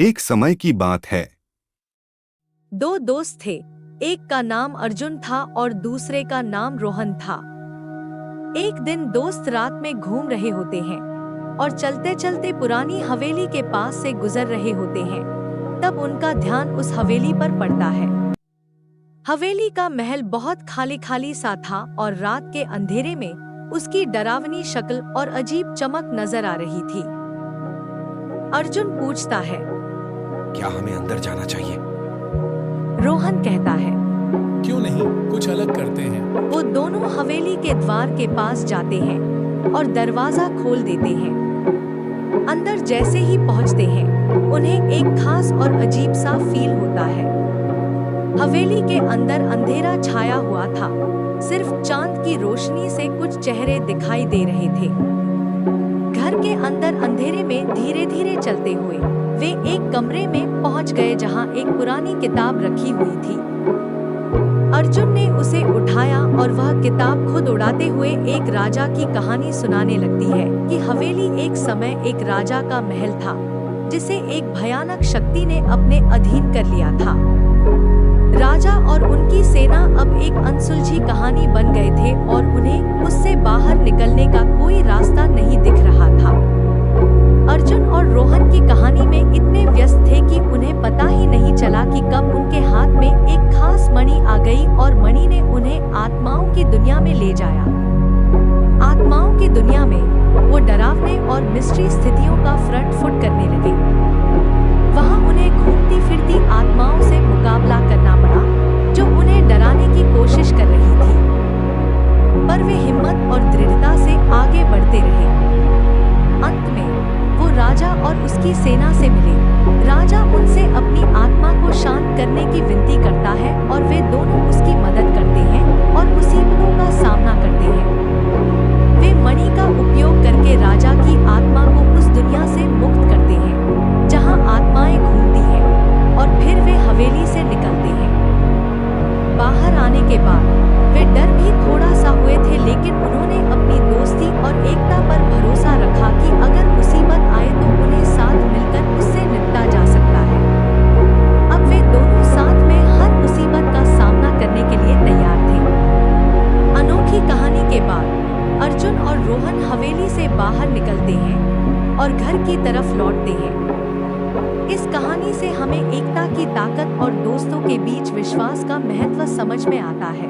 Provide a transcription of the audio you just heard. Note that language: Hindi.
एक समय की बात है। दो दोस्त थे। एक का नाम अर्जुन था और दूसरे का नाम रोहन था। एक दिन दोस्त रात में घूम रहे होते हैं और चलते चलते पुरानी हवेली के पास से गुजर रहे होते हैं। तब उनका ध्यान उस हवेली पर पड़ता है। हवेली का महल बहुत खाली खाली सा था और रात के अंधेरे में उसकी डरावनी शक्ल और अजीब चमक नजर आ रही थी। अर्जुन पूछता है, क्या हमें अंदर जाना चाहिए? रोहन कहता है, क्यों नहीं, कुछ अलग करते हैं। वो दोनों हवेली के द्वार के पास जाते हैं और दरवाजा खोल देते हैं। अंदर जैसे ही पहुंचते हैं, उन्हें एक खास और अजीब सा फील होता है। हवेली के अंदर अंधेरा छाया हुआ था। सिर्फ चांद की रोशनी से कुछ चेहरे दिखाई दे रहे थे। घर के अंदर अंधेरे में धीरे धीरे चलते हुए वे एक कमरे में पहुंच गए जहां एक पुरानी किताब रखी हुई थी। अर्जुन ने उसे उठाया और वह किताब खुद उड़ाते हुए एक राजा की कहानी सुनाने लगती है कि हवेली एक समय एक राजा का महल था जिसे एक भयानक शक्ति ने अपने अधीन कर लिया था। राजा और उनकी सेना अब एक अनसुलझी कहानी बन गए थे और उन्हें उससे बाहर निकलने का कोई रास्ता नहीं दिख रहा था। अर्जुन और रोहन की कहानी में इतने व्यस्त थे कि उन्हें पता ही नहीं चला कि कब उनके हाथ में एक खास मणि आ गई और मणि ने उन्हें आत्माओं की दुनिया में ले जाया। आत्माओं की दुनिया में वो डरावने और मिस्ट्री स्थितियों का फ्रंट फुट करने लगे। वहां उन्हें घूमती फिरती आत्माओं से मुकाबला करना पड़ा जो उन्हें डराने की कोशिश कर रही थी, पर वे हिम्मत और दृढ़ता से आगे बढ़ते रहे। अंत में वो राजा और उसकी सेना से मिले। राजा उनसे अपनी आत्मा को शांत करने की विनती करता है और वे दोनों उसकी मदद करते हैं और मुसीबतों का सामना करते हैं। वे मणि का उपयोग करके राजा की आत्मा को उस दुनिया से मुक्त करते हैं जहां आत्माएं घूमती हैं और फिर वे हवेली से निकलते हैं। बाहर आने के बाद वे डर भी थोड़ा सा हुए थे, लेकिन उन्होंने अपनी दोस्ती और एकता पर भरोसा रखा कि अगर मुसीबत आए तो उन्हें साथ मिलकर उससे निपटा जा सकता है। अब वे दोनों साथ में हर मुसीबत का सामना करने के लिए तैयार थे। अनोखी कहानी के बाद अर्जुन और रोहन हवेली से बाहर निकलते हैं और घर की तरफ लौटते हैं। इस कहानी से हमें एकता की ताकत और दोस्तों के बीच विश्वास का महत्व समझ में आता है।